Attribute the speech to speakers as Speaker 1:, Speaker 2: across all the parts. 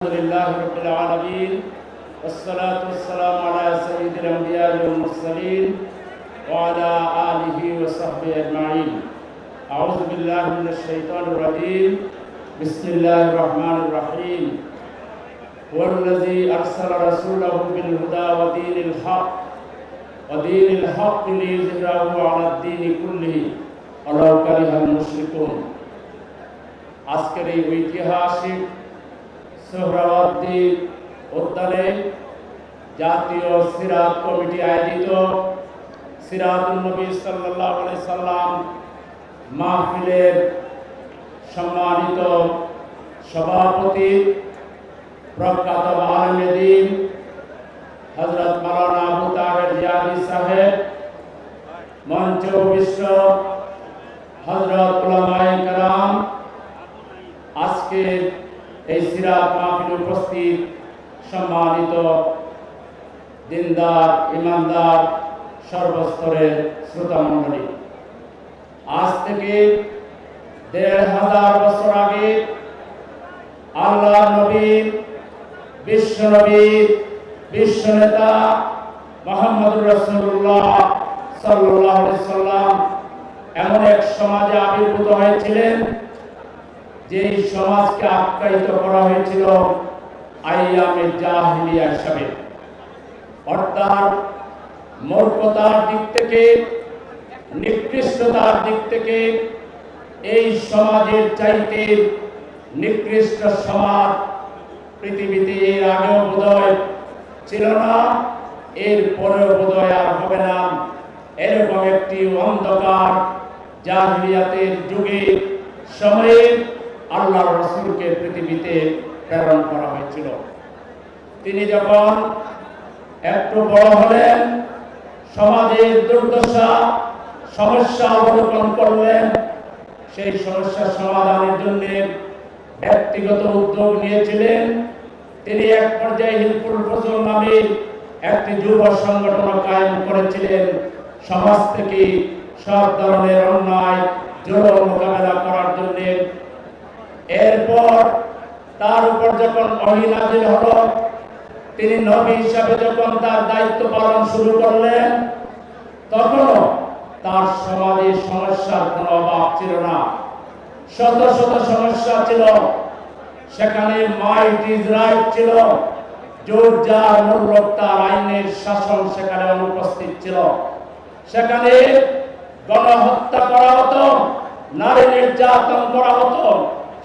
Speaker 1: الحمد لله رب العالمين والصلاة والسلام على سيد الأنبياء والمرسلين وعلى آله وصحبه أجمعين. أعوذ بالله من الشيطان الرجيم. بسم الله الرحمن الرحيم. هو الذي أرسل رسوله بالهدى ودين الحق ليظهره على الدين كله ولو كره المشركون. আজকের এই ঐতিহাসিক সোহরাওয়ার্দী উদ্যানে জাতীয় সিরাত কমিটি আয়োজিত সিরাতুন নবী সাল্লাল্লাহু আলাইহি সাল্লাম মাহফিলের সম্মানিত সভাপতি প্রখ্যাত আলেম দ্বীন হযরত মাওলানা আবু তাহের জিয়াদি সাহেব, মঞ্চ উপবিষ্ট হযরত উলামায়ে কেরাম, আজকে এই সিরাত মাহফিলে উপস্থিত সম্মানিত দিনদার ইমানদার সর্বস্তরের শ্রোতা মণ্ডলী, আজ থেকে ১৫০০ বছর আগে আল্লাহর নবী, বিশ্বনেতা মুহাম্মদুর রাসূলুল্লাহ সাল্লাল্লাহু আলাইহি সাল্লাম এমন এক সমাজে আবির্ভূত হয়েছিলেন যে সমাজকে আখ্যায়িত করা হয়েছিল আইয়ামে জাহিলিয়া হিসাবে। অর্থাৎ মূর্খতার দিক থেকে, নিকৃষ্টতার দিক থেকে এই সমাজের চাইতে নিকৃষ্ট সমাজ পৃথিবীতে এর আগেও বোধহয় ছিল না, এর পরেও বোধহয় আর হবে না। এরকম একটি অন্ধকার জাহিলিয়াতের যুগে সময়ে আল্লাহর রাসূলকে পৃথিবীতে প্রেরণ করা হয়েছিল। তিনি যখন একটু বড় হলেন, সমাজের দুর্দশা সমস্যা অবলোকন করলেন, সেই সমস্যার সমাধানের জন্য ব্যক্তিগত উদ্যোগ নিয়েছিলেন। তিনি এক পর্যায়ে হিলফুল ফজল নামে একটি যুব সংগঠন কায়েম করেছিলেন, সমাজ থেকে সব ধরনের অন্যায় জুলুম মোকাবেলা করার জন্য। এরপর তার উপর যখন ওহী নাযিল হলো, তিনি নবী হিসাবে যখন তার দায়িত্ব পালন শুরু করলেন, তখনও তার সমাজে সমস্যার কোনো অভাব ছিল না। শত শত সমস্যা ছিল, সেখানে মাইট ইজ রাইট ছিল, জোর যার মূল্য তার আইনের শাসন সেখানে অনুপস্থিত ছিল। সেখানে গণহত্যা করা হতো, নারী নির্যাতন করা হতো,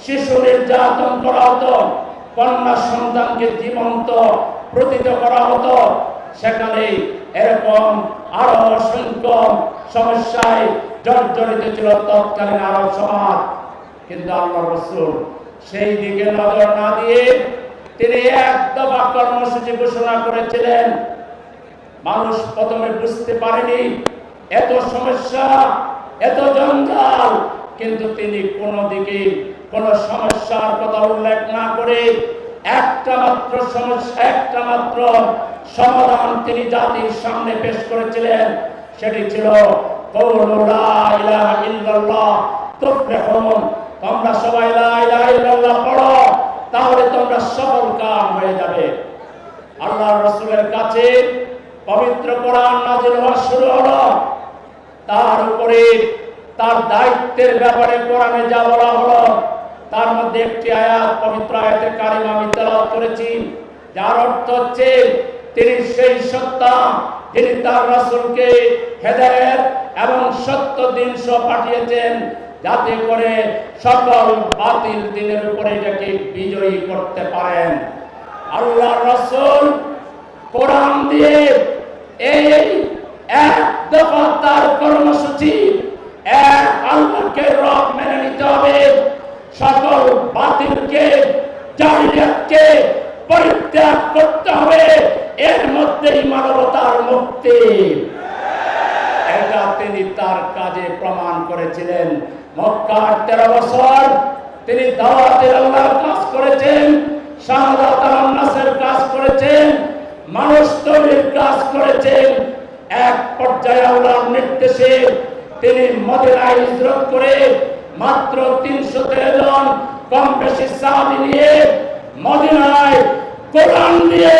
Speaker 1: শিশু নির্যাতন করা হতো, কন্যা সন্তানকে জীবন্ত প্রতীত করা হতো। সেখানে এরকম আরো অসংখ্য সমস্যায় জর্জরিত ছিল তৎকালীন আরব সমাজ। কিন্তু আল্লাহর রাসূল সেই দিকে নজর না দিয়ে তিনি এক দফা কর্মসূচি ঘোষণা করেছিলেন। মানুষ প্রথমে বুঝতে পারেনি এত সমস্যা, এত জঞ্জাল, কিন্তু তিনি কোনো দিকে কোন সমস্যার কথা উল্লেখ না করে একটা মাত্র সমস্যা, একটা মাত্র সমাধান তিনি জাতির সামনে পেশ করেছিলেন। সেটি ছিল কওলু লা ইলাহা ইল্লাল্লাহ তুফলিহুন। তোমরা সবাই লা ইলাহা ইল্লাল্লাহ পড়ো, তাহলে তোমরা সফল কাম হয়ে যাবে। আল্লাহর রাসূলের কাছে পবিত্র কোরআন নাযিল হওয়া শুরু হলো। তার উপরে তার দায়িত্বের ব্যাপারে কোরআনে যা বলা হলো, তার মধ্যে একটি আয়াত, পবিত্র আয়াতে কারিমা আমি তেলাওয়াত করেছি, যার অর্থ হচ্ছে তিনি সেই সত্তা যিনি তার রাসূলকে হেদায়েত এবং সত্য দিন সহ পাঠিয়েছেন, যাতে করে সকল বাতিল দিনের উপরে এটাকে বিজয়ী করতে পারেন। আল্লাহর রাসূল কোরআন দিয়ে এই এক দফা তার কর্মসূচি, এক আল্লাহকে রব মেনে নিতে হবে, সকল বাতিলকে জাহিলিয়াতকে পরিত্যাগ করতে হবে, এর মধ্যেই মানবতার মুক্তি। এটা তিনি তার কাজে প্রমাণ করেছিলেন। মক্কার 13 বছর তিনি দাওয়াতের আল্লাহর কাজ করেছেন, শাহাদাত আন-নাসের কাজ করেছেন, মানুষ তৈরির কাজ করেছেন। এক পর্যায়ে আল্লাহর নির্দেশে তিনি মদিনায় হিজরত করে মাত্র 313 জন কম বেশি সাহাবী নিয়ে মদিনায় কোরআন দিয়ে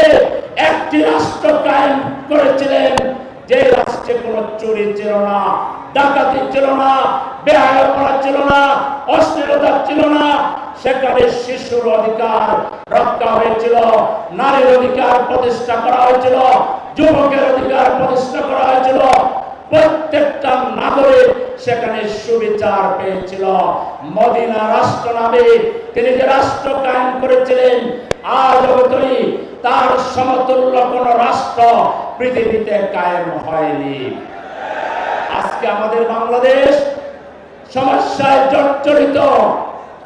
Speaker 1: একটি রাষ্ট্র কায়েম করেছিলেন, যে রাষ্ট্রে কোনো চুরি ছিল না, ডাকাতি ছিল না, বেহায়াপনা ছিল না, অশ্লীলতা ছিল না। সেখানে শিশুর অধিকার রক্ষা হয়েছিল, নারীর অধিকার প্রতিষ্ঠা করা হয়েছিল, যুবকের অধিকার প্রতিষ্ঠা করা হয়েছিল। প্রত্যেকটা নাগরিক সেখানে সুবিচার পেয়েছিল। মদিনা রাষ্ট্র নামে তিনি যে রাষ্ট্র কায়েম করেছিলেন, আজ অবধি তার সমতুল্য কোন রাষ্ট্র পৃথিবীতে কায়েম হয়নি। আজকে আমাদের বাংলাদেশ সমস্যায় জর্জরিত।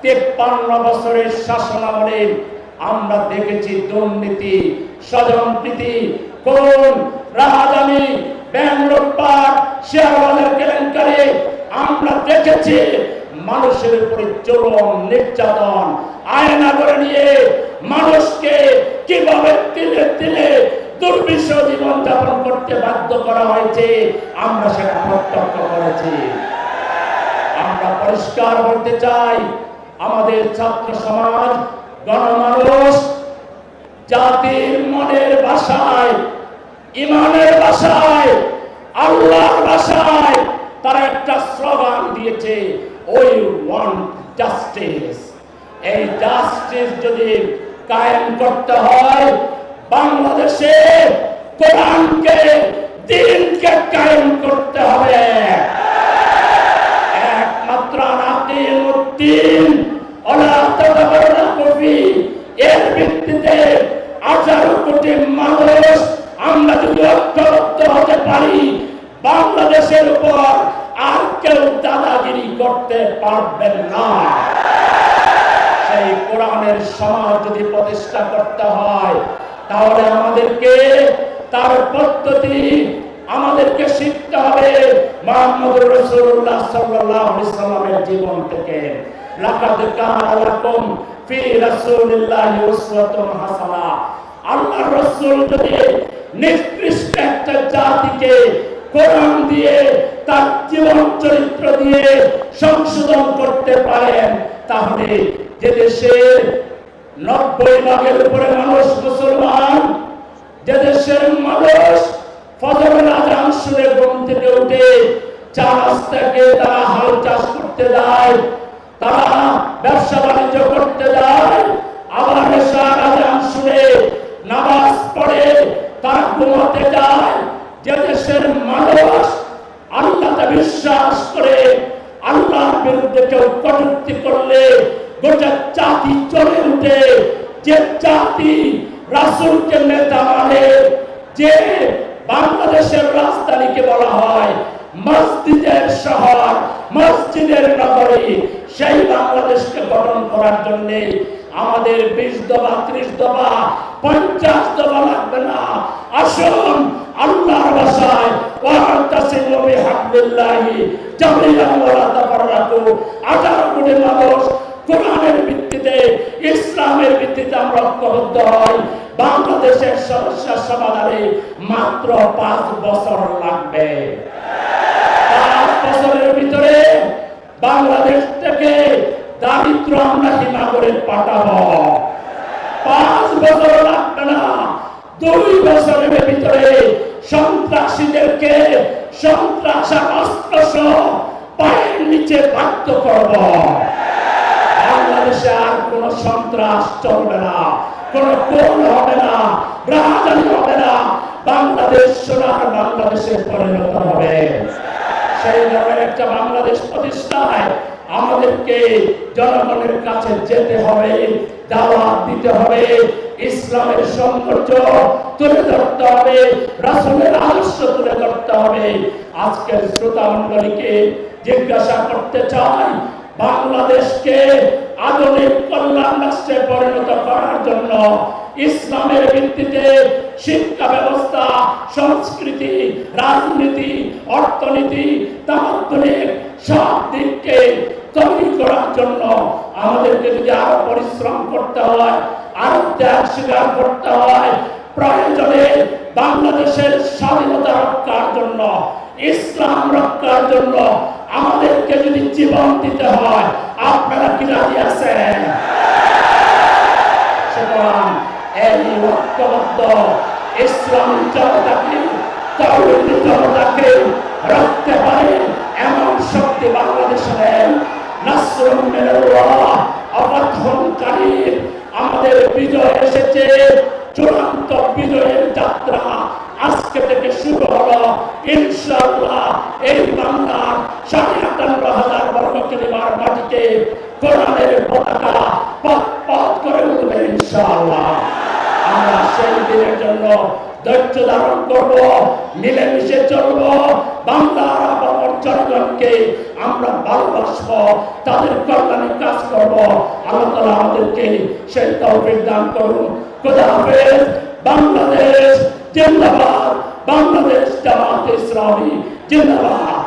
Speaker 1: 53 বছরের শাসনামলে আমরা দেখেছি দুর্নীতি, স্বজনপ্রীতি, খুন, রাহাজানি, ব্যাংক লুটপাট, শেয়ার বাজার কেলেঙ্কারি। আমরা দেখেছি মানুষের উপরে জুলুম, নির্যাতন, আয়না করে নিয়ে মানুষকে কিভাবে তিলে তিলে দুর্বিষহ জীবন যাপন করতে বাধ্য করা হয়েছে, আমরা সেটা প্রত্যক্ষ করেছি। আমরা পরিষ্কার বলতে চাই, আমাদের ছাত্র সমাজ, গণমানুষ জাতির মনের ভাষায়, ইমানের ভাষায়, আল্লাহর ভাষায় তারা একটা স্লোগান দিয়েছে, উই ওয়ান্ট জাস্টিস। এই জাস্টিস যদি কায়েম করতে হয়, বাংলাদেশে কোরআনকে, দ্বীনকে কায়েম করতে হবে। একমাত্র নাতিমুদ্দিন ওলা তাতাবাররাকু ফি, এর ভিত্তিতে 18 কোটি মানুষ আমরা যদি ঐক্যবদ্ধ হতে পারি, বাংলাদেশের উপর আর কেউ দাদাগিরি করতে পারবেন না। সেই কোরআনের সমাজ যদি প্রতিষ্ঠা করতে হয়, তাহলে আমাদেরকে তার পদ্ধতি আমাদেরকে শিখতে হবে মুহাম্মদুর রাসূলুল্লাহ সাল্লাল্লাহু আলাইহি সাল্লামের জীবন থেকে। লাকাদ কানা লাকুম ফি রাসূলিল্লাহি উসওয়াতুন হাসানা। আল্লাহর রাসূল যদি নিকৃষ্ট একটা জাতিকে কোরআন দিয়ে, তার জীবন চরিত্র দিয়ে সংশোধন করতে পারেন, তাহলে যে দেশের 90 ভাগের উপরে মানুষ মুসলমান, যে দেশের মানুষ ফজরের আযান শুনে ঘুম থেকে উঠে চা নাস্তাকে তারা হাল চাষ করতে যায়, তারা ব্যবসা বাণিজ্য করতে যায়, আবার এশার আযান শুনে নামাজ পড়ে তারা ঘুমাতে যায়, যে দেশের মানুষ আল্লাহকে বিশ্বাস করে, আল্লাহর বিরুদ্ধে কেউ কটূক্তি করলে গোটা জাতি চলে উঠে, যে জাতি রাসূলকে নেতা মানে, যে বাংলাদেশের রাজধানীকে বলা হয় মসজিদের শহর, মসজিদের নগরী, সেই বাংলাদেশকে গঠন করার জন্য আমাদের 20 দফা, 30 দফা, 50 দফা লাগবে না। আসুন আল্লাহর ভাষায় ওয়াতাসিমু বিহাবলিল্লাহি জামিআন ওয়া লা তাফাররাকু। 18 কোটি মানুষ কোরআনের ভিত্তিতে, ইসলামের ভিত্তিতে আমরা ঐক্যবদ্ধ হই, বাংলাদেশের সমস্যার সমাধানে মাত্র 5 বছর লাগবে। 5 বছরের ভিতরে বাংলাদেশ থেকে দারিদ্র আমরা হিমাগরে পাঠাবো। 5 বছর লাগবে না, 2 বছরের ভিতরে সন্ত্রাসীদেরকে সন্ত্রাসের অস্ত্র পায়ের নিচে বাধ্য করব। বাংলাদেশে আর কোন সন্ত্রাস চলবে না, কোন খুন হবে না, রাজধানী হবে না। বাংলাদেশ সোনার বাংলাদেশে পরিণত হবে। সেই ধরনের একটা বাংলাদেশ প্রতিষ্ঠায় আমাদেরকে জনগণের কাছে যেতে হবে, দাওয়াত দিতে হবে, ইসলামের সৌন্দর্য তুলে ধরতে হবে, রাসূলের আদর্শ তুলে ধরতে হবে। আজকের শ্রোতা মণ্ডলীকে জিজ্ঞাসা করতে চাই, বাংলাদেশকে আধুনিক কল্যাণ রাষ্ট্রে পরিণত করার জন্য ইসলামের ভিত্তিতে শিক্ষা ব্যবস্থা, সংস্কৃতি, রাজনীতি, অর্থনীতি, তামাদ্দুনিক সব দিককে তৈরি করার জন্য আমাদেরকে যদি আরো পরিশ্রম করতে হয়, আরো ত্যাগ স্বীকার করতে হয়, প্রয়োজনে বাংলাদেশের স্বাধীনতা রক্ষার জন্য, ইসলাম রক্ষার জন্য আমাদেরকে যদি জীবন দিতে হয়, আপনারা কি রাজি আছেন? সুতরাং এই ঐক্যবদ্ধ ইসলামী জনতাকে তাওহীদি জনতাকে রাখতে পারে এমন শক্তি বাংলাদেশে নেই। নাসরুম মিনাল্লাহ অফাতহুন কারীব, আমাদের বিজয় এসেছে, চূড়ান্ত বিজয়ের যাত্রা আজকে থেকে শুরু হলো। ইনশাআল্লাহ এই বাংলার ৫৭,০০০ বর্গ কিলোমিটার মাটিতে কোরআনের পতাকা পথ পথ করে উঠবে ইনশাআল্লাহ। আমরা সেই দিনের জন্য ধৈর্য ধারণ করব, মিলেমিশে চলব, বাংলার আপামর জনগণকে আমরা ভালোবাসবো, তাদের কল্যাণে কাজ করব। আল্লাহ তাআলা আমাদেরকে সেই তৌফিক দান করুন। খোদা হাফেজ। বাংলাদেশ জিন্দাবাদ, বাংলাদেশ জামাত ইসলামী জিন্দাবাদ।